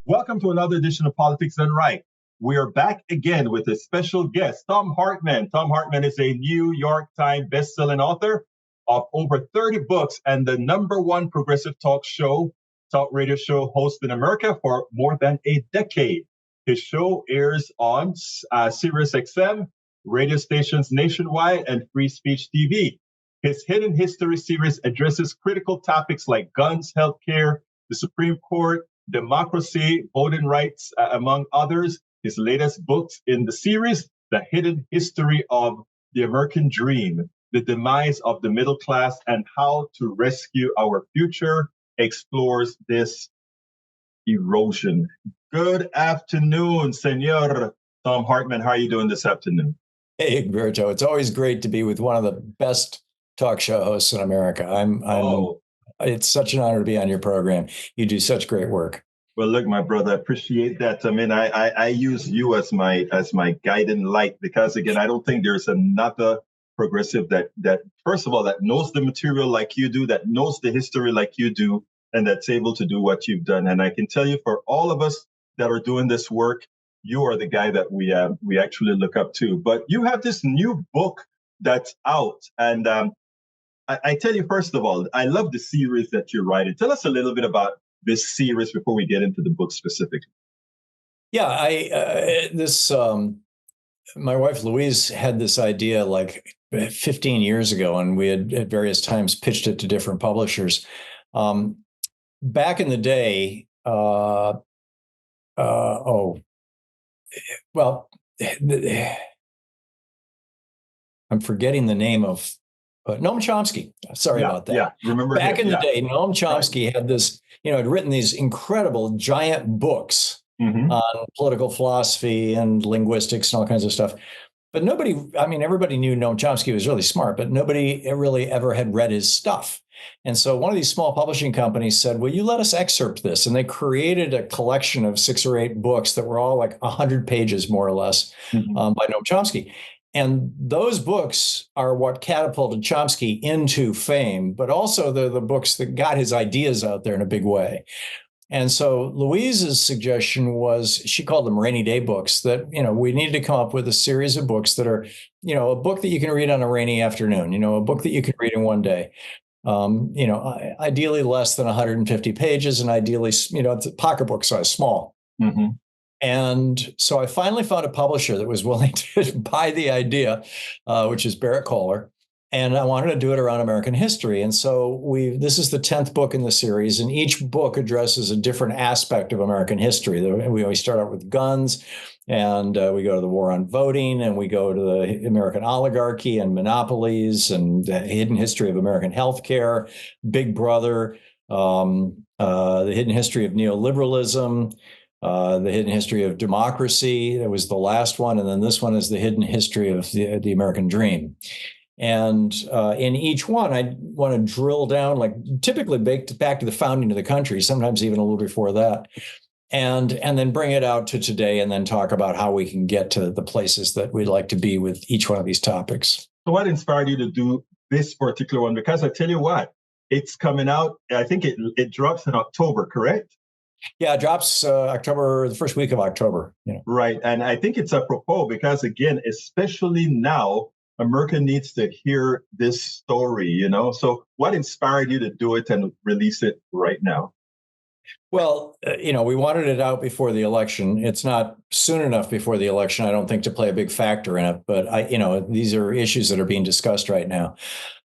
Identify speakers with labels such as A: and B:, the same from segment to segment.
A: Welcome to another edition of Politics Done Right. We are back again with a special guest, Thom Hartmann. Thom Hartmann is a New York Times best-selling author of over 30 books and the number one progressive talk radio show host in America for more than a decade. His show airs on Sirius XM, radio stations nationwide, and Free Speech TV. His Hidden History series addresses critical topics like guns, healthcare, the Supreme Court, democracy, voting rights, among others. His latest books in the series, The Hidden History of the American Dream, The Demise of the Middle Class, and How to Rescue Our Future, explores this erosion. Good afternoon, Senor Thom Hartmann. How are you doing this afternoon?
B: Hey, Egberto. It's always great to be with one of the best talk show hosts in America. It's such an honor to be on your program. You do such great work.
A: Well, look, my brother, I appreciate that. I mean, I use you as my guiding light because, again, I don't think there's another progressive that first of all, that knows the material like you do, that knows the history like you do, and that's able to do what you've done. And I can tell you, for all of us that are doing this work, you are the guy that we actually look up to. But you have this new book that's out, and I tell you, first of all, I love the series that you're writing. Tell us a little bit about this series before we get into the book specifically.
B: Yeah, my wife Louise had this idea like 15 years ago, and we had at various times pitched it to different publishers. Back in the day, I'm forgetting the name of Noam Chomsky. Sorry about that.
A: Yeah, remember
B: back in the day, Noam Chomsky had this, had written these incredible giant books on political philosophy and linguistics and all kinds of stuff. But everybody knew Noam Chomsky was really smart, but nobody really ever had read his stuff. And so one of these small publishing companies said, will you let us excerpt this? And they created a collection of 6 or 8 books that were all like 100 pages, more or less, by Noam Chomsky. And those books are what catapulted Chomsky into fame, but also they're the books that got his ideas out there in a big way. And so Louise's suggestion was, she called them rainy day books, that, we needed to come up with a series of books that are, a book that you can read on a rainy afternoon, a book that you can read in one day. Ideally less than 150 pages, and ideally, it's pocketbook size, small. Mm-hmm. And so I finally found a publisher that was willing to buy the idea, which is Barrett Kohler. And I wanted to do it around American history. And so this is the 10th book in the series, and each book addresses a different aspect of American history. We always start out with guns, and we go to the war on voting, and we go to the American oligarchy and monopolies, and the hidden history of American healthcare, Big Brother, the hidden history of neoliberalism, the hidden history of democracy. That was the last one. And then this one is the hidden history of the American dream. And in each one, I want to drill down, like typically back to the founding of the country, sometimes even a little before that, and then bring it out to today, and then talk about how we can get to the places that we'd like to be with each one of these topics.
A: So what inspired you to do this particular one? Because I tell you what, it's coming out, I think it drops in October, correct?
B: Yeah, it drops the first week of October.
A: Right. And I think it's apropos because, again, especially now, America needs to hear this story, So what inspired you to do it and release it right now?
B: Well, we wanted it out before the election. It's not soon enough before the election, I don't think, to play a big factor in it. But these are issues that are being discussed right now.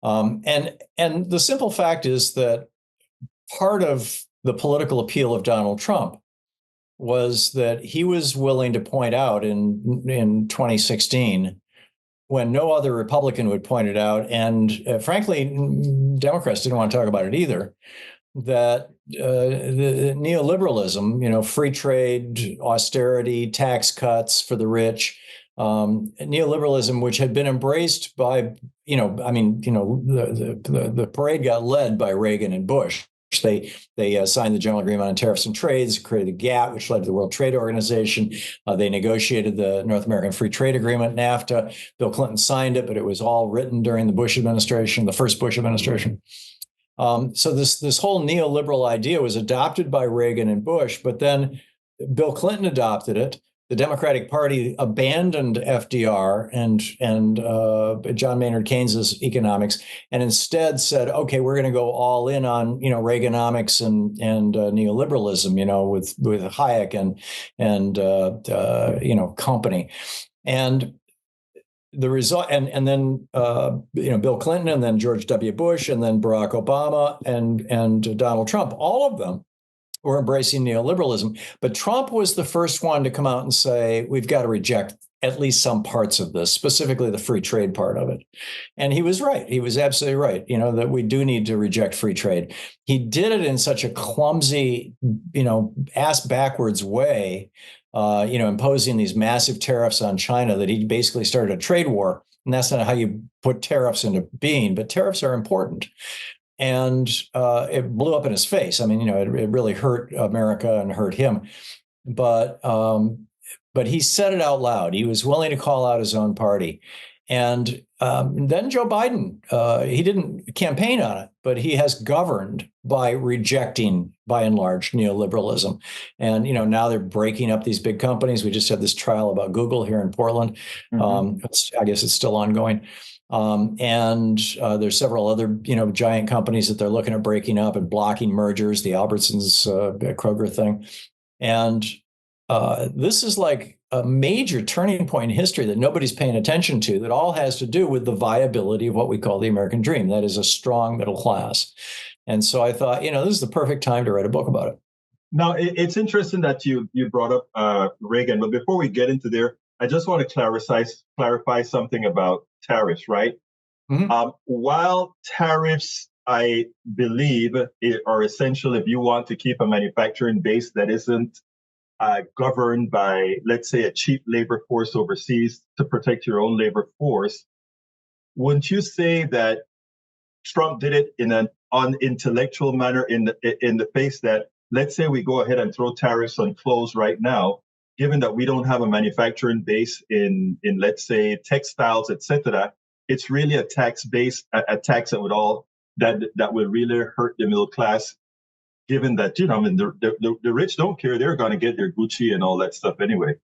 B: And the simple fact is that part of the political appeal of Donald Trump was that he was willing to point out in 2016, when no other Republican would point it out, and frankly, Democrats didn't want to talk about it either, that the neoliberalism, free trade, austerity, tax cuts for the rich, neoliberalism, which had been embraced by, the parade got led by Reagan and Bush. They signed the General Agreement on Tariffs and Trades, created the GATT, which led to the World Trade Organization. They negotiated the North American Free Trade Agreement, NAFTA. Bill Clinton signed it, but it was all written during the Bush administration, the first Bush administration. So this whole neoliberal idea was adopted by Reagan and Bush, but then Bill Clinton adopted it. The Democratic Party abandoned FDR and John Maynard Keynes's economics, and instead said, "Okay, we're going to go all in on Reaganomics and neoliberalism, with Hayek and company." And the result, and then Bill Clinton, and then George W. Bush, and then Barack Obama, and Donald Trump, all of them were embracing neoliberalism. But Trump was the first one to come out and say, we've got to reject at least some parts of this, specifically the free trade part of it. And he was right. He was absolutely right, that we do need to reject free trade. He did it in such a clumsy, ass backwards way, imposing these massive tariffs on China, that he basically started a trade war. And that's not how you put tariffs into being, but tariffs are important. And it blew up in his face. I mean, it really hurt America and hurt him. But he said it out loud. He was willing to call out his own party. And then Joe Biden, he didn't campaign on it, but he has governed by rejecting, by and large, neoliberalism. And, now they're breaking up these big companies. We just had this trial about Google here in Portland. I guess it's still ongoing. And there's several other, giant companies that they're looking at breaking up and blocking mergers, the Albertsons, Kroger thing. And this is like a major turning point in history that nobody's paying attention to, that all has to do with the viability of what we call the American dream. That is a strong middle class. And so I thought, this is the perfect time to write a book about it.
A: Now, it's interesting that you brought up Reagan, but before we get into there, I just want to clarify something about tariffs, right? Mm-hmm. While tariffs, I believe, are essential if you want to keep a manufacturing base that isn't governed by, let's say, a cheap labor force overseas to protect your own labor force. Wouldn't you say that Trump did it in an unintellectual manner in the face that, let's say we go ahead and throw tariffs on clothes right now, given that we don't have a manufacturing base in let's say, textiles, et cetera, it's really a tax that would really hurt the middle class, given that, the rich don't care. They're going to get their Gucci and all that stuff anyway.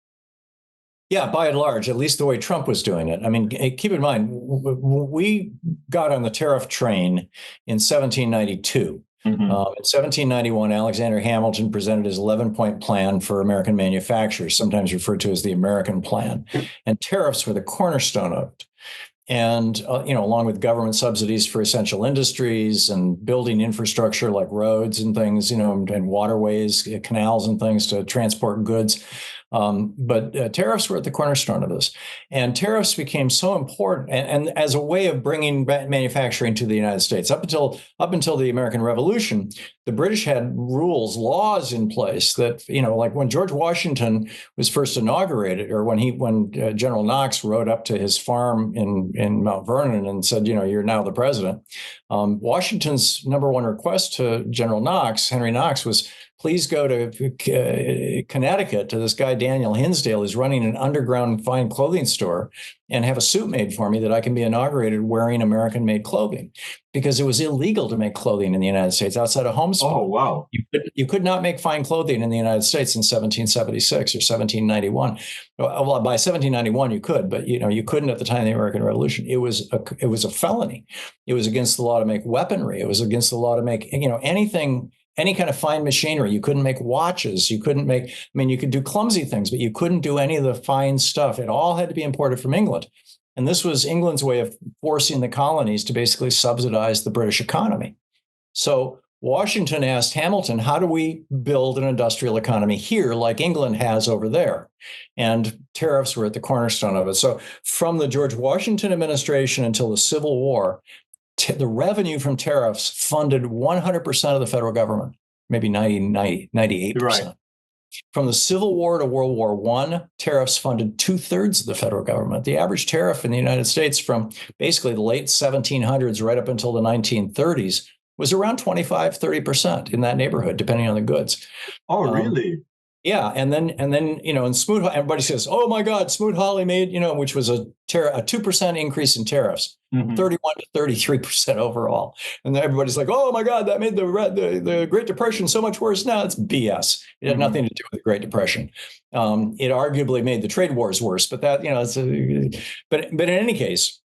B: Yeah, by and large, at least the way Trump was doing it. I mean, keep in mind, we got on the tariff train in 1792. Mm-hmm. In 1791, Alexander Hamilton presented his 11-point plan for American manufacturers, sometimes referred to as the American Plan. And tariffs were the cornerstone of it. And, along with government subsidies for essential industries and building infrastructure like roads and things, and waterways, canals and things to transport goods. But tariffs were at the cornerstone of this. And tariffs became so important and as a way of bringing manufacturing to the United States. Up until the American Revolution, the British had laws in place that, like when George Washington was first inaugurated, or when General Knox rode up to his farm in Mount Vernon and said, you're now the president. Washington's number one request to General Knox, Henry Knox, was, please go to Connecticut to this guy, Daniel Hinsdale, who's running an underground fine clothing store, and have a suit made for me that I can be inaugurated wearing American-made clothing, because it was illegal to make clothing in the United States outside of homespun.
A: Oh, wow.
B: You could not make fine clothing in the United States in 1776 or 1791. Well, by 1791 you could, but you couldn't at the time of the American Revolution. It was a felony. It was against the law to make weaponry. It was against the law to make anything. Any kind of fine machinery. You couldn't make watches. You couldn't you could do clumsy things, but you couldn't do any of the fine stuff. It all had to be imported from England. And this was England's way of forcing the colonies to basically subsidize the British economy. So Washington asked Hamilton, how do we build an industrial economy here like England has over there? And tariffs were at the cornerstone of it. So from the George Washington administration until the Civil War, the revenue from tariffs funded 100% of the federal government, maybe 98%. Right. From the Civil War to World War I, tariffs funded 2/3 of the federal government. The average tariff in the United States from basically the late 1700s right up until the 1930s was around 25-30% in that neighborhood, depending on the goods.
A: Oh, really?
B: Yeah, and then and Smoot, everybody says, "Oh my God, Smoot-Hawley made which was a 2% increase in tariffs, 31 to 33% overall." And then everybody's like, "Oh my God, that made the Great Depression so much worse." Now it's BS. It had nothing to do with the Great Depression. It arguably made the trade wars worse, but that but in any case,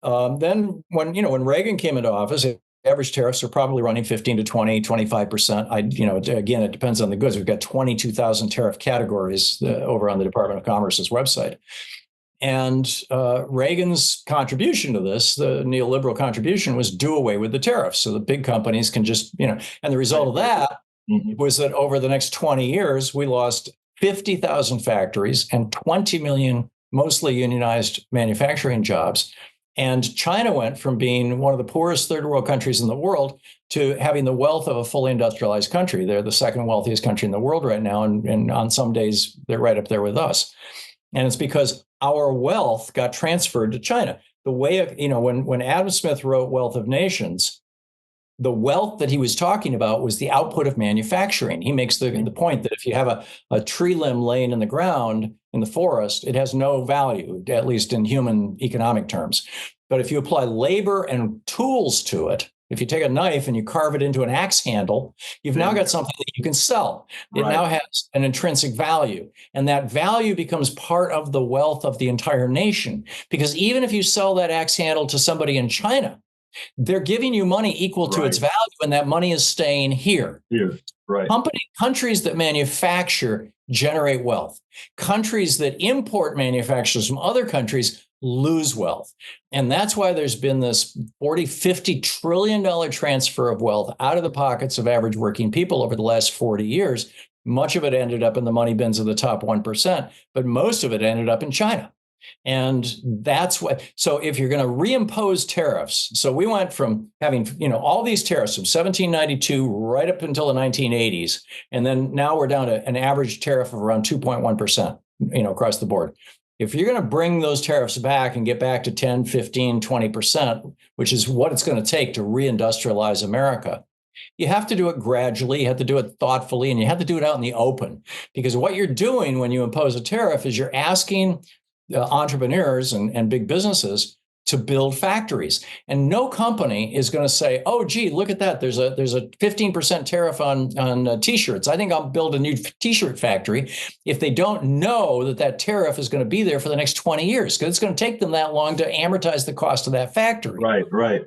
B: then when Reagan came into office, average tariffs are probably running 15 to 20, 25%. Again, it depends on the goods. We've got 22,000 tariff categories over on the Department of Commerce's website. And Reagan's contribution to this, the neoliberal contribution, was do away with the tariffs so the big companies can just, and the result of that was that over the next 20 years, we lost 50,000 factories and 20 million mostly unionized manufacturing jobs. And China went from being one of the poorest third world countries in the world to having the wealth of a fully industrialized country. They're the second wealthiest country in the world right now. And on some days, they're right up there with us. And it's because our wealth got transferred to China. The way of, when Adam Smith wrote Wealth of Nations, the wealth that he was talking about was the output of manufacturing. He makes the point that if you have a tree limb laying in the ground in the forest, it has no value, at least in human economic terms. But if you apply labor and tools to it, if you take a knife and you carve it into an axe handle, you've now got something that you can sell. It now has an intrinsic value. And that value becomes part of the wealth of the entire nation. Because even if you sell that axe handle to somebody in China, they're giving you money equal to its value, and that money is staying here. Countries that manufacture generate wealth. Countries that import manufacturers from other countries lose wealth. And that's why there's been this $40-50 trillion transfer of wealth out of the pockets of average working people over the last 40 years. Much of it ended up in the money bins of the top 1%, but most of it ended up in China. And that's what, so if you're going to reimpose tariffs, so we went from having, all these tariffs from 1792 right up until the 1980s. And then now we're down to an average tariff of around 2.1%, across the board. If you're going to bring those tariffs back and get back to 10, 15, 20%, which is what it's going to take to reindustrialize America, you have to do it gradually, you have to do it thoughtfully, and you have to do it out in the open. Because what you're doing when you impose a tariff is you're asking entrepreneurs and big businesses to build factories. And no company is going to say, "Oh, gee, look at that. There's a 15% tariff on T-shirts. I think I'll build a new T-shirt factory," if they don't know that tariff is going to be there for the next 20 years, because it's going to take them that long to amortize the cost of that factory.
A: Right.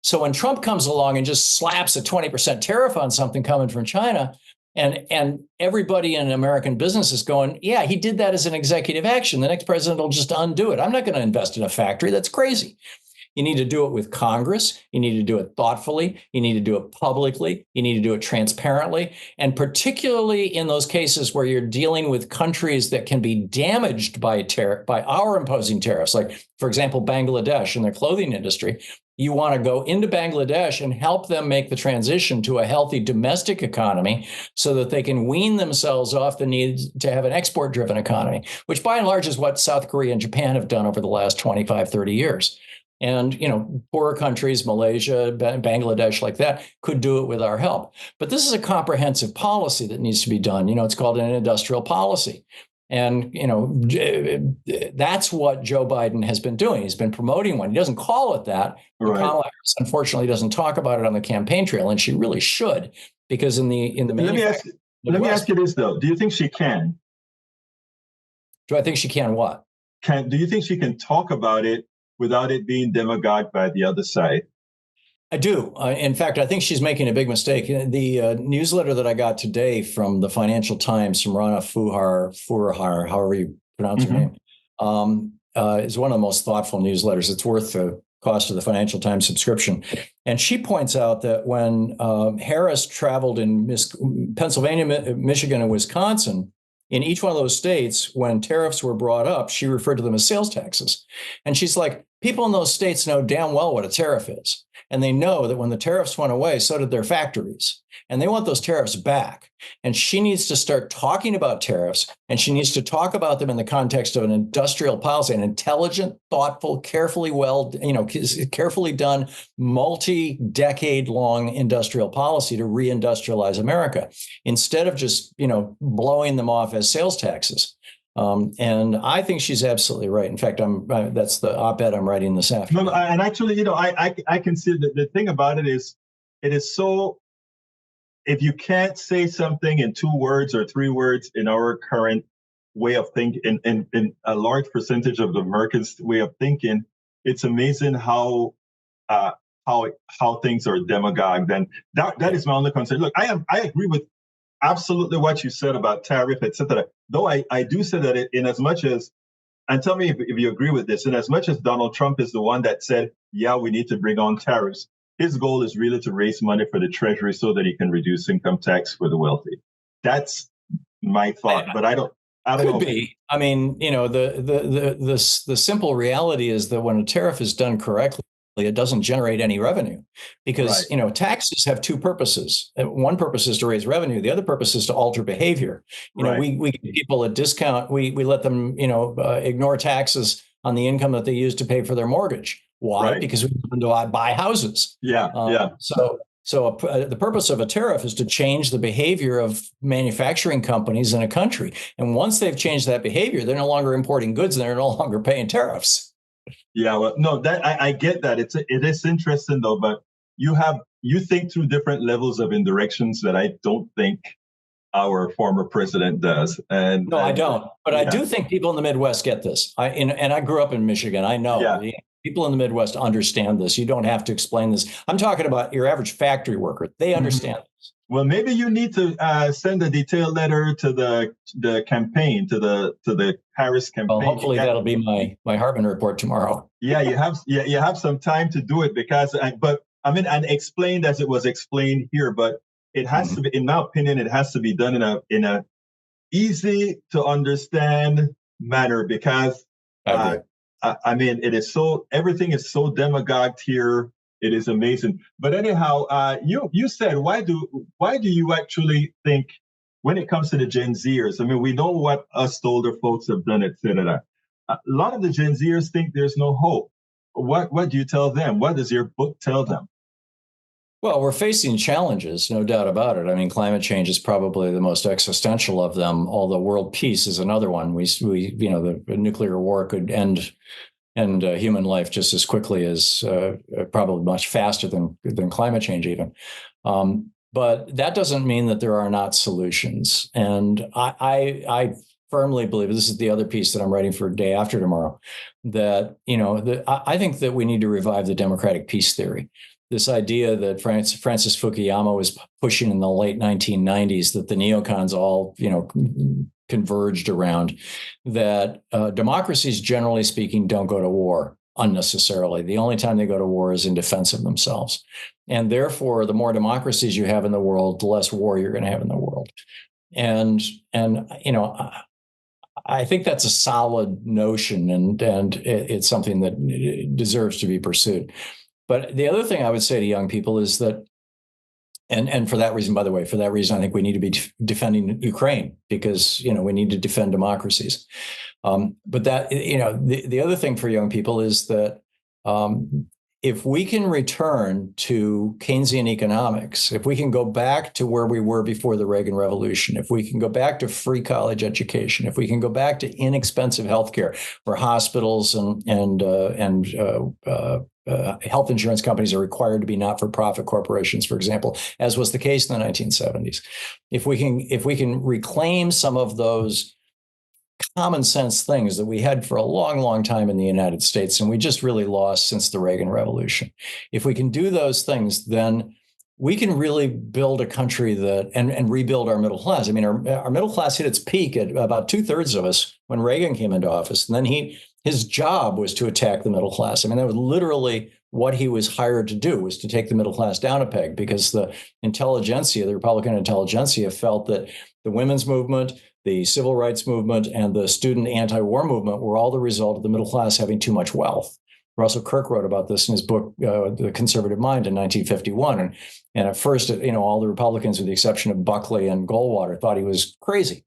B: So when Trump comes along and just slaps a 20% tariff on something coming from China, and everybody in American business is going, "Yeah, he did that as an executive action. The next president will just undo it. I'm not going to invest in a factory. That's crazy." You need to do it with Congress. You need to do it thoughtfully. You need to do it publicly. You need to do it transparently. And particularly in those cases where you're dealing with countries that can be damaged by our imposing tariffs, like, for example, Bangladesh and their clothing industry. You want to go into Bangladesh and help them make the transition to a healthy domestic economy so that they can wean themselves off the need to have an export-driven economy, which by and large is what South Korea and Japan have done over the last 25, 30 years. And, poorer countries, Malaysia, Bangladesh, like that, could do it with our help. But this is a comprehensive policy that needs to be done. It's called an industrial policy. And, that's what Joe Biden has been doing. He's been promoting one. He doesn't call it that. Kamala Harris, unfortunately, doesn't talk about it on the campaign trail, and she really should, because in the
A: let me ask you this, though. Do you think she can?
B: Do I think she can what?
A: Do you think she can talk about it without it being demagogued by the other side?
B: I do. In fact, I think she's making a big mistake. The newsletter that I got today from the Financial Times, from Rana Foroohar, however you pronounce her name, is one of the most thoughtful newsletters. It's worth the cost of the Financial Times subscription. And she points out that when Harris traveled in Pennsylvania, Michigan, and Wisconsin, in each one of those states, when tariffs were brought up, she referred to them as sales taxes. And she's like, people in those states know damn well what a tariff is. And they know that when the tariffs went away, so did their factories. And they want those tariffs back. And she needs to start talking about tariffs, and she needs to talk about them in the context of an industrial policy, an intelligent, thoughtful, carefully done, multi-decade-long industrial policy to reindustrialize America, instead of just, blowing them off as sales taxes. And I think she's absolutely right. In fact, that's the op-ed I'm writing this afternoon.
A: No, and actually, I can see that the thing about it is so, if you can't say something in 2 words or 3 words in our current way of thinking, in a large percentage of the Americans' way of thinking, it's amazing how things are demagogued. And that is my only concern. Look, I agree with absolutely what you said about tariff, etc. Though I do say that in as much as, and tell me if you agree with this, in as much as Donald Trump is the one that said, yeah, we need to bring on tariffs, his goal is really to raise money for the Treasury so that he can reduce income tax for the wealthy. That's my thought, but I don't know.
B: Could be. I mean, the simple reality is that when a tariff is done correctly, it doesn't generate any revenue, because taxes have 2 purposes. One purpose is to raise revenue. The other purpose is to alter behavior. We give people a discount. We let them ignore taxes on the income that they use to pay for their mortgage. Why? Right. Because we want them to buy houses. So the purpose of a tariff is to change the behavior of manufacturing companies in a country. And once they've changed that behavior, they're no longer importing goods and they're no longer paying tariffs.
A: Yeah, well, no, that I get that. It is interesting though, but you think through different levels of indirections that I don't think our former president does. And
B: no, I don't. But I do think people in the Midwest get this. And I grew up in Michigan. I know. Yeah. People in the Midwest understand this. You don't have to explain this. I'm talking about your average factory worker. They understand this.
A: Well, maybe you need to send a detailed letter to the campaign, to the Harris campaign.
B: Well, hopefully that'll be my Hartmann report tomorrow.
A: Yeah, you have some time to do it, because and explained as it was explained here, but it has to be, in my opinion, it has to be done in a easy to understand manner, because it is so, everything is so demagogued here. It is amazing. But anyhow, you said, why do you actually think, when it comes to the Gen Zers, we know what us older folks have done, etc. A lot of the Gen Zers think there's no hope. What do you tell them? What does your book tell them?
B: Well, we're facing challenges, no doubt about it. Climate change is probably the most existential of them, although world peace is another one. The nuclear war could end human life just as quickly as, probably much faster than climate change even. But that doesn't mean that there are not solutions. And I firmly believe, this is the other piece that I'm writing for Day After Tomorrow, that I think that we need to revive the democratic peace theory. This idea that Francis Fukuyama was pushing in the late 1990s, that the neocons all, converged around, that democracies, generally speaking, don't go to war unnecessarily. The only time they go to war is in defense of themselves. And therefore, the more democracies you have in the world, the less war you're going to have in the world. And I think that's a solid notion, and it's something that deserves to be pursued. But the other thing I would say to young people is that, and for that reason, by the way, I think we need to be defending Ukraine, because, we need to defend democracies. But that, the other thing for young people is that if we can return to Keynesian economics, if we can go back to where we were before the Reagan Revolution, if we can go back to free college education, if we can go back to inexpensive healthcare, where hospitals and health insurance companies are required to be not-for-profit corporations, for example, as was the case in the 1970s. If we can reclaim some of those common sense things that we had for a long, long time in the United States, and we just really lost since the Reagan Revolution. If we can do those things, then we can really build a country and rebuild our middle class. Our middle class hit its peak at about 2/3 of us when Reagan came into office. And then his job was to attack the middle class. That was literally what he was hired to do, was to take the middle class down a peg, because the intelligentsia, the Republican intelligentsia, felt that the women's movement, the civil rights movement, and the student anti-war movement were all the result of the middle class having too much wealth. Russell Kirk wrote about this in his book, The Conservative Mind, in 1951. And at first, all the Republicans, with the exception of Buckley and Goldwater, thought he was crazy.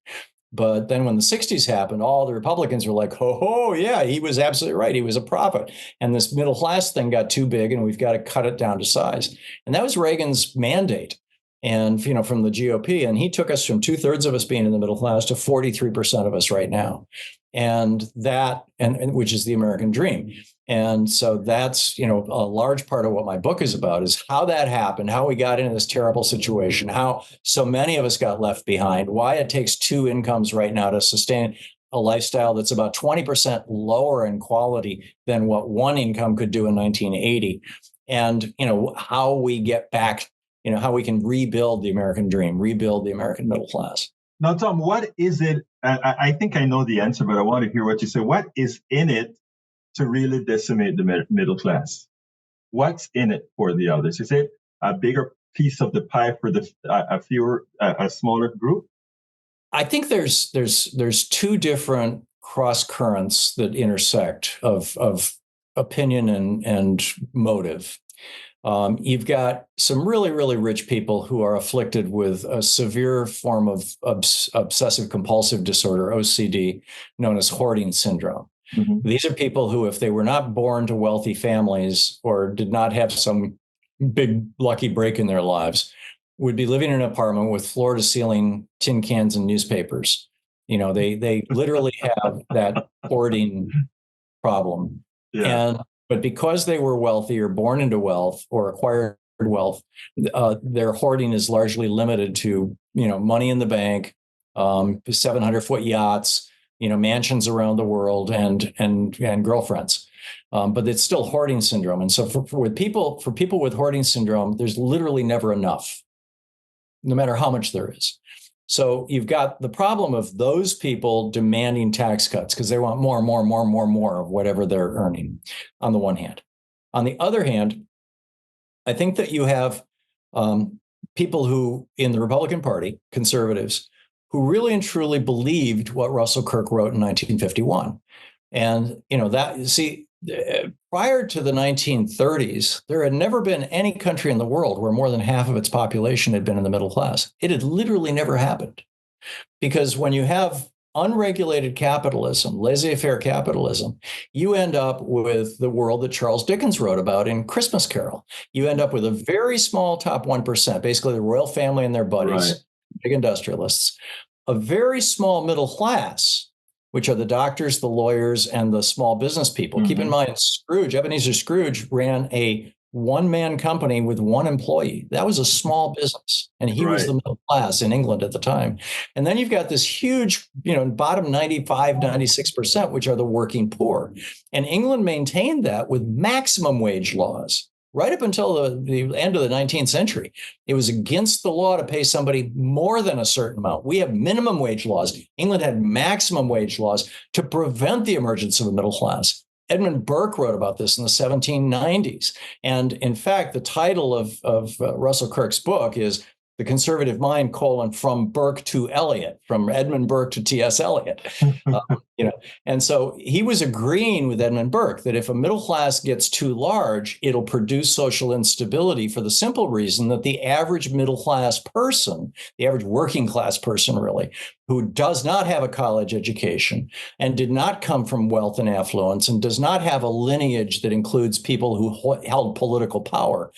B: But then when the 60s happened, all the Republicans were like, ho, yeah, he was absolutely right. He was a prophet. And this middle class thing got too big, and we've got to cut it down to size. And that was Reagan's mandate. And, from the GOP. And he took us from 2/3 of us being in the middle class to 43% of us right now. And that, and which is the American dream. And so that's, a large part of what my book is about, is how that happened, how we got into this terrible situation, how so many of us got left behind, why it takes two incomes right now to sustain a lifestyle that's about 20% lower in quality than what one income could do in 1980. And, how we get back, how we can rebuild the American dream, rebuild the American middle class.
A: Now, Thom, what is it? I think I know the answer, but I want to hear what you say. What is in it to really decimate the middle class? What's in it for the others? Is it a bigger piece of the pie for a smaller group?
B: I think there's two different cross currents that intersect of opinion and motive. You've got some really, really rich people who are afflicted with a severe form of obsessive compulsive disorder, OCD, known as hoarding syndrome. Mm-hmm. These are people who, if they were not born to wealthy families or did not have some big lucky break in their lives, would be living in an apartment with floor to ceiling tin cans and newspapers. They literally have that hoarding problem. Yeah. But because they were wealthy or born into wealth or acquired wealth, their hoarding is largely limited to, money in the bank, 700-foot yachts, mansions around the world, and girlfriends. But it's still hoarding syndrome. And so for people with hoarding syndrome, there's literally never enough, no matter how much there is. So you've got the problem of those people demanding tax cuts because they want more of whatever they're earning, on the one hand. On the other hand, I think that you have people who, in the Republican Party, conservatives, who really and truly believed what Russell Kirk wrote in 1951. And, prior to the 1930s, there had never been any country in the world where more than half of its population had been in the middle class. It had literally never happened. Because when you have unregulated capitalism, laissez-faire capitalism, you end up with the world that Charles Dickens wrote about in Christmas Carol. You end up with a very small top 1%, basically the royal family and their buddies, right, big industrialists, a very small middle class, which are the doctors, the lawyers, and the small business people. Mm-hmm. Keep in mind, Ebenezer Scrooge ran a one-man company with one employee. That was a small business, and he was the middle class in England at the time. And then you've got this huge, bottom 95, 96%, which are the working poor. And England maintained that with maximum wage laws. Right up until the end of the 19th century, it was against the law to pay somebody more than a certain amount. We have minimum wage laws. England had maximum wage laws to prevent the emergence of a middle class. Edmund Burke wrote about this in the 1790s. And in fact, the title of Russell Kirk's book is The Conservative Mind, from Burke to Eliot, from Edmund Burke to T.S. Eliot. And so he was agreeing with Edmund Burke that if a middle class gets too large, it'll produce social instability, for the simple reason that the average middle class person, the average working class person really, who does not have a college education and did not come from wealth and affluence and does not have a lineage that includes people who held political power,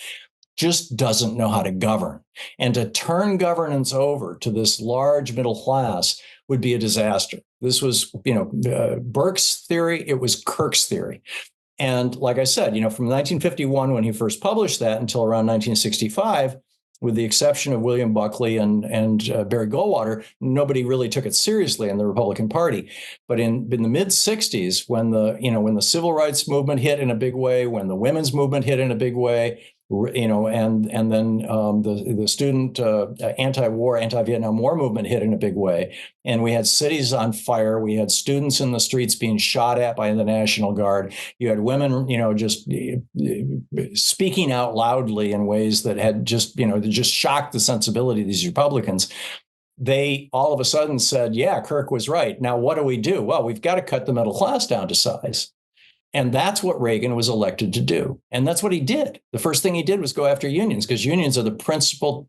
B: just doesn't know how to govern. And to turn governance over to this large middle class would be a disaster. This was, Burke's theory. It was Kirk's theory. And like I said, from 1951, when he first published that, until around 1965, with the exception of William Buckley and Barry Goldwater, nobody really took it seriously in the Republican Party. But in the mid 60s, when the civil rights movement hit in a big way, when the women's movement hit in a big way, and then the student anti-war, anti-Vietnam War movement hit in a big way. And we had cities on fire. We had students in the streets being shot at by the National Guard. You had women, just speaking out loudly in ways that had just shocked the sensibility of these Republicans. They all of a sudden said, yeah, Kirk was right. Now, what do we do? Well, we've got to cut the middle class down to size. And that's what Reagan was elected to do. And that's what he did. The first thing he did was go after unions, because unions are the principal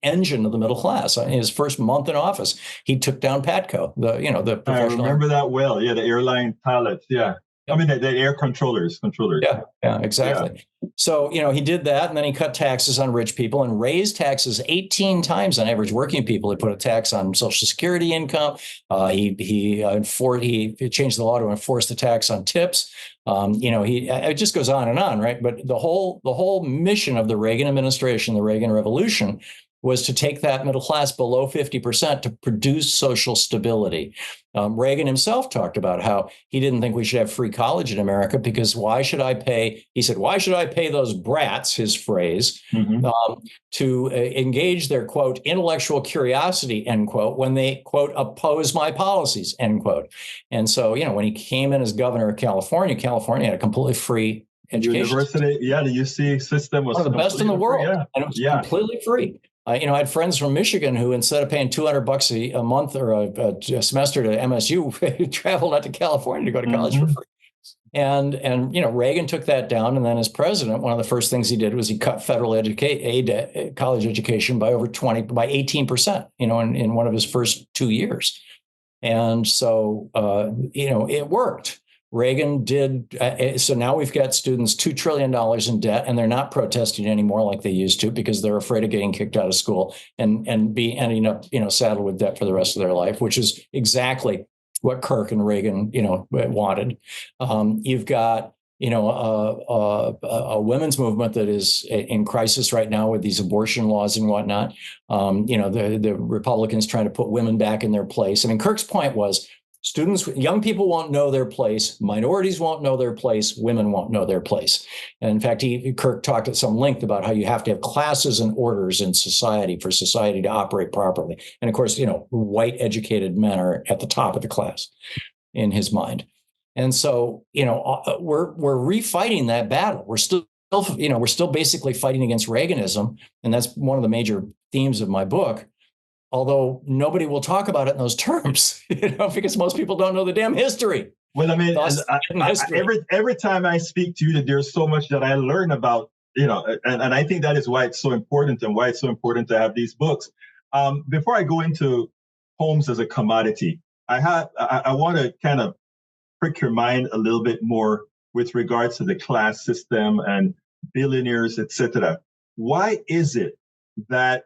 B: engine of the middle class. In his first month in office, he took down Patco, the professional.
A: I remember that well. Yeah, the airline pilots. Yeah. I mean, the air controllers.
B: Yeah, exactly. Yeah. So, he did that, and then he cut taxes on rich people and raised taxes 18 times on average working people. He put a tax on Social Security income. He changed the law to enforce the tax on tips. It just goes on, right? But the whole mission of the Reagan administration, the Reagan Revolution, was to take that middle class below 50% to produce social stability. Reagan himself talked about how he didn't think we should have free college in America because why should I pay those brats, his phrase, to engage their, quote, intellectual curiosity, end quote, when they, quote, oppose my policies, end quote. And so, when he came in as governor of California had a completely free education.
A: University, the UC system was
B: one of the best in the world,
A: free,
B: and it was completely free. I had friends from Michigan who, instead of paying $200 a month or a semester to MSU, traveled out to California to go to college for free. And Reagan took that down, and then as president, one of the first things he did was he cut federal college education by 18%. In one of his first 2 years, and so it worked. Reagan did. So now we've got students $2 trillion in debt, and they're not protesting anymore like they used to because they're afraid of getting kicked out of school and ending up, saddled with debt for the rest of their life, which is exactly what Kirk and Reagan, wanted. You've got, a women's movement that is in crisis right now with these abortion laws and whatnot. The Republicans trying to put women back in their place. I mean, Kirk's point was, young people won't know their place, minorities won't know their place, women won't know their place. And in fact, Kirk talked at some length about how you have to have classes and orders in society for society to operate properly. And of course, white educated men are at the top of the class in his mind. And so, we're refighting that battle. We're still basically fighting against Reaganism. And that's one of the major themes of my book. Although nobody will talk about it in those terms, because most people don't know the damn history.
A: Well, I mean, every time I speak to you, there's so much that I learn about, and I think that is why it's so important and why it's so important to have these books. Before I go into homes as a commodity, I want to kind of prick your mind a little bit more with regards to the class system and billionaires, etc. Why is it that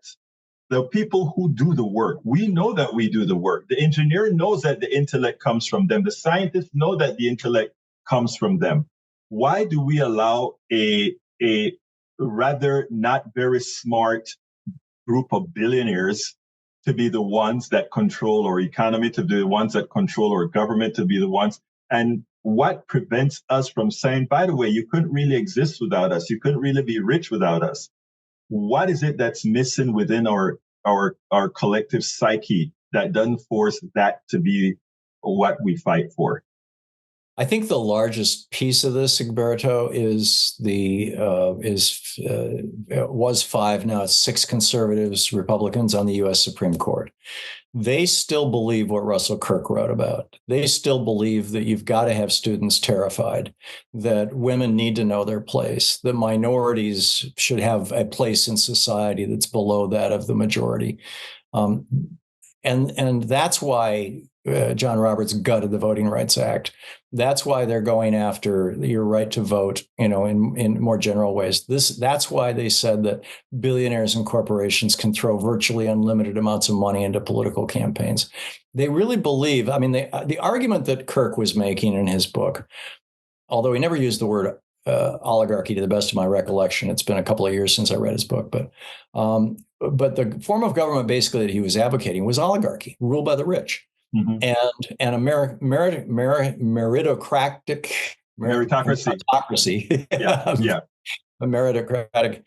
A: the people who do the work, we know that we do the work. The engineer knows that the intellect comes from them. The scientists know that the intellect comes from them. Why do we allow a rather not very smart group of billionaires to be the ones that control our economy, to be the ones that control our government, to be the ones? And what prevents us from saying, by the way, you couldn't really exist without us. You couldn't really be rich without us. What is it that's missing within our collective psyche that doesn't force that to be what we fight for?
B: I think the largest piece of this, Egberto, is was 5, now it's 6 conservatives, Republicans on the U.S. Supreme Court. They still believe what Russell Kirk wrote about. They still believe that you've got to have students terrified, that women need to know their place, that minorities should have a place in society that's below that of the majority. And that's why John Roberts gutted the Voting Rights Act. That's why they're going after your right to vote, in more general ways. That's why they said that billionaires and corporations can throw virtually unlimited amounts of money into political campaigns. They really believe, the argument that Kirk was making in his book, although he never used the word oligarchy to the best of my recollection, it's been a couple of years since I read his book, but the form of government basically that he was advocating was oligarchy, ruled by the rich. Mm-hmm. And a meritocracy.
A: Yeah.
B: A meritocratic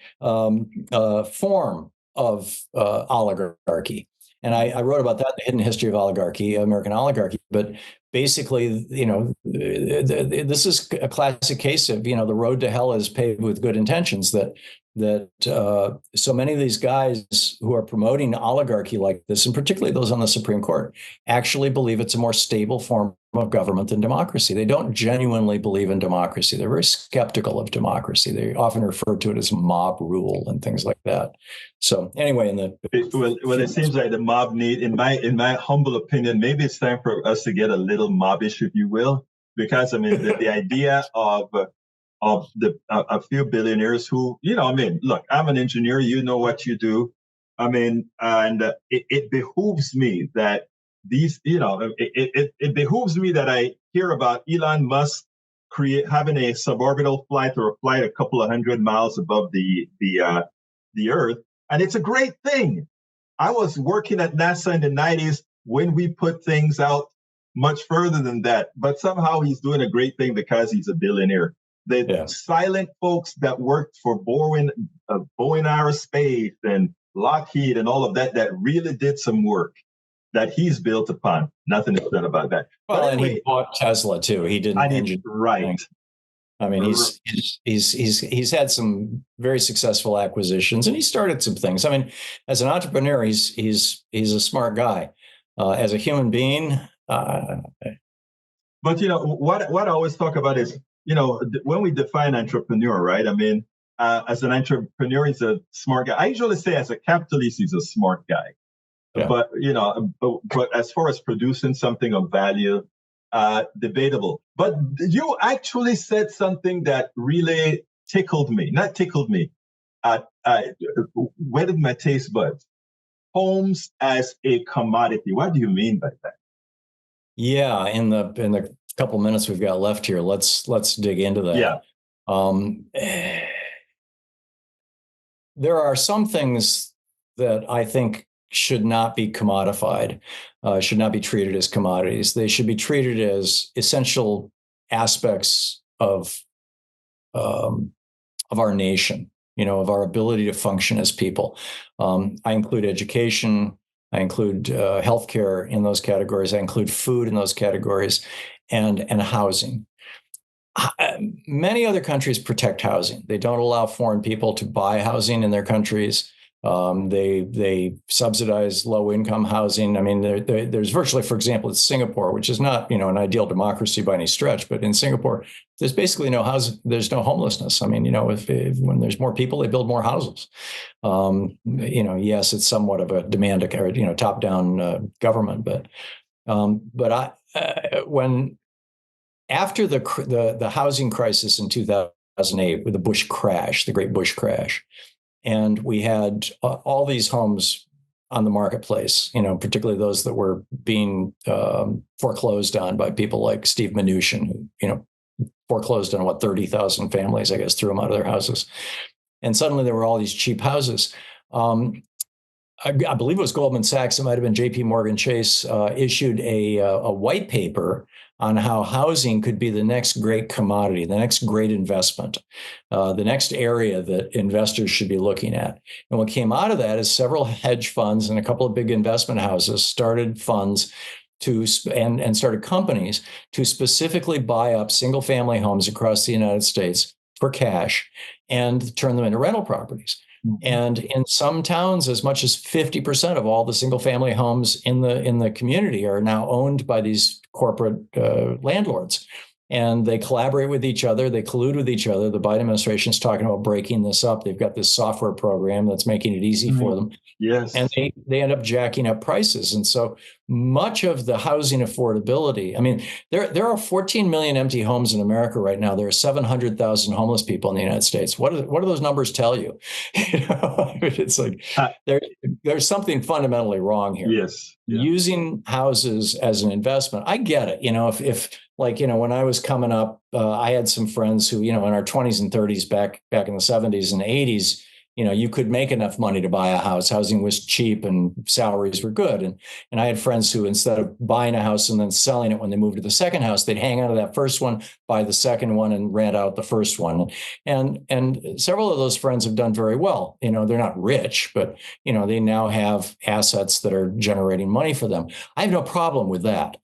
B: form of oligarchy. And I wrote about that, The Hidden History of Oligarchy, American Oligarchy. But basically, this is a classic case of, the road to hell is paved with good intentions, that that so many of these guys who are promoting oligarchy like this, and particularly those on the Supreme Court, actually believe it's a more stable form of government than democracy. They don't genuinely believe in democracy. They're very skeptical of democracy. They often refer to it as mob rule and things like that. So anyway,
A: it seems like the mob need, in my humble opinion, maybe it's time for us to get a little mobbish, if you will, because I mean the idea of a few billionaires who, I mean, look, I'm an engineer, you know what you do. I mean, and it behooves me that these, it behooves me that I hear about Elon Musk having a suborbital flight or a flight a couple of 100 miles above the Earth. And it's a great thing. I was working at NASA in the 90s when we put things out much further than that, but somehow he's doing a great thing because he's a billionaire. The silent folks that worked for Boeing Aerospace and Lockheed and all of that really did some work that he's built upon. Nothing is said about that.
B: Well, but anyway, and he bought Tesla too. He didn't.
A: Right.
B: I mean, he's had some very successful acquisitions, and he started some things. I mean, as an entrepreneur, he's a smart guy. As a human being,
A: but what I always talk about is, when we define entrepreneur, right? I mean, as an entrepreneur, he's a smart guy. I usually say as a capitalist, he's a smart guy. Yeah. But, but as far as producing something of value, debatable. But you actually said something that really whetted my taste buds. Homes as a commodity. What do you mean by that?
B: Yeah, in the couple minutes we've got left here, let's dig into that.
A: Yeah.
B: There are some things that I think should not be commodified, should not be treated as commodities. They should be treated as essential aspects of our nation, of our ability to function as people. I include education. I include healthcare in those categories. I include food in those categories, and housing. Many other countries protect housing. They don't allow foreign people to buy housing in their countries. They subsidize low-income housing. I mean, there's virtually, for example, in Singapore, which is not, an ideal democracy by any stretch, but in Singapore, there's basically no housing. There's no homelessness. I mean, if when there's more people, they build more houses. Yes, it's somewhat of a demand, top-down government, but when after the housing crisis in 2008 with the the Great Bush Crash. And we had all these homes on the marketplace, particularly those that were being foreclosed on by people like Steve Mnuchin, who, foreclosed on 30,000 families, I guess, threw them out of their houses. And suddenly there were all these cheap houses. I believe it was Goldman Sachs, it might have been JP Morgan Chase, issued a white paper on how housing could be the next great commodity, the next great investment, the next area that investors should be looking at. And what came out of that is several hedge funds and a couple of big investment houses started funds and started companies to specifically buy up single family homes across the United States for cash and turn them into rental properties. And in some towns, as much as 50% of all the single-family homes in the community are now owned by these corporate landlords. And they collaborate with each other. They collude with each other. The Biden administration is talking about breaking this up. They've got this software program that's making it easy for them.
A: Yes.
B: And they end up jacking up prices. And so much of the housing affordability, I mean, there are 14 million empty homes in America right now. There are 700,000 homeless people in the United States. What do those numbers tell you? It's like there's something fundamentally wrong here.
A: Yes.
B: Yeah. Using houses as an investment. I get it. If when I was coming up, I had some friends who, in our 20s and 30s, back in the 70s and 80s, you could make enough money to buy a house. Housing was cheap and salaries were good. And I had friends who, instead of buying a house and then selling it when they moved to the second house, they'd hang out of that first one, buy the second one, and rent out the first one. And several of those friends have done very well. They're not rich, but, they now have assets that are generating money for them. I have no problem with that.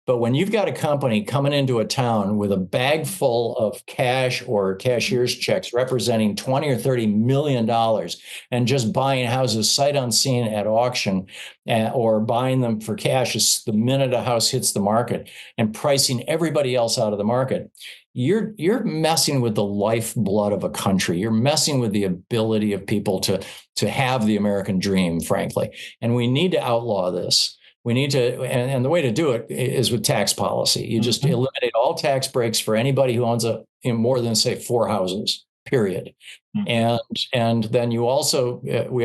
B: But when you've got a company coming into a town with a bag full of cash or cashier's checks representing 20 or $30 million and just buying houses sight unseen at auction, or buying them for cash the minute a house hits the market and pricing everybody else out of the market, you're messing with the lifeblood of a country. You're messing with the ability of people to have the American dream, frankly. And we need to outlaw this. We need to, and the way to do it is with tax policy. You just eliminate all tax breaks for anybody who owns more than, say, 4 houses, period. And then we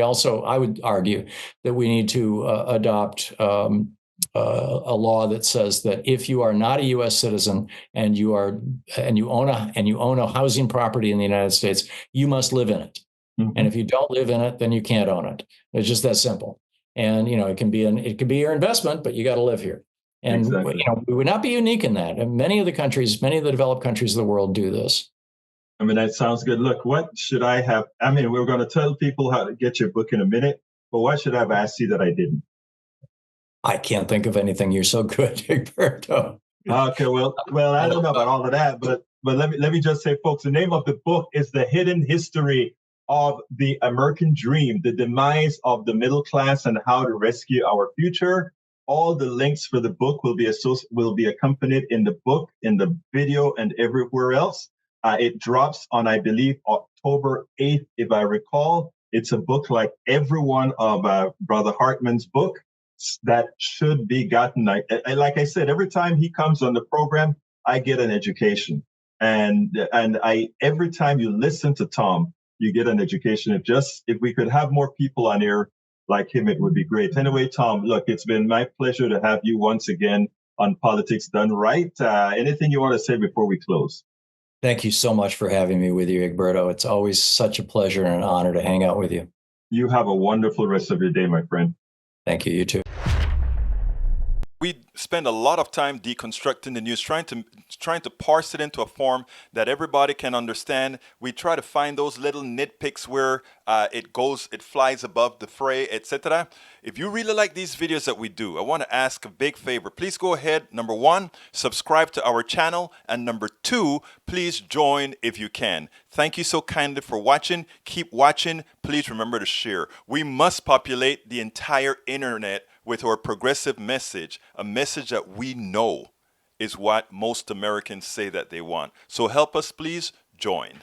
B: also, I would argue that we need to adopt a law that says that if you are not a U.S. citizen and you own a housing property in the United States, you must live in it. And if you don't live in it, then you can't own it. It's just that simple. And it can be your investment, but you got to live here. And
A: exactly.
B: We would not be unique in that. And many of the developed countries of the world do this.
A: I mean, that sounds good. Look, what should I have? I mean, we're going to tell people how to get your book in a minute, but what should I have asked you that I didn't?
B: I can't think of anything. You're so good, Egberto.
A: Okay, well, I don't know about all of that, but let me just say, folks, the name of the book is The Hidden History of the American Dream, the Demise of the Middle Class and How to Rescue Our Future. All the links for the book will be accompanied in the book, in the video, and everywhere else. It drops on, I believe, October 8th, if I recall. It's a book like every one of Brother Hartmann's book that should be gotten. Like I said, every time he comes on the program, I get an education. And every time you listen to Thom, you get an education. If we could have more people on here like him, it would be great. Anyway, Thom, look, it's been my pleasure to have you once again on Politics Done Right. Anything you want to say before we close?
B: Thank you so much for having me with you, Egberto. It's always such a pleasure and an honor to hang out with you.
A: You have a wonderful rest of your day, my friend.
B: Thank you. You too.
C: We spend a lot of time deconstructing the news, trying to parse it into a form that everybody can understand. We try to find those little nitpicks where it flies above the fray, etc. If you really like these videos that we do, I want to ask a big favor. Please go ahead. Number 1, subscribe to our channel. And number 2, please join if you can. Thank you so kindly for watching. Keep watching. Please remember to share. We must populate the entire internet with our progressive message, a message that we know is what most Americans say that they want. So help us, please join.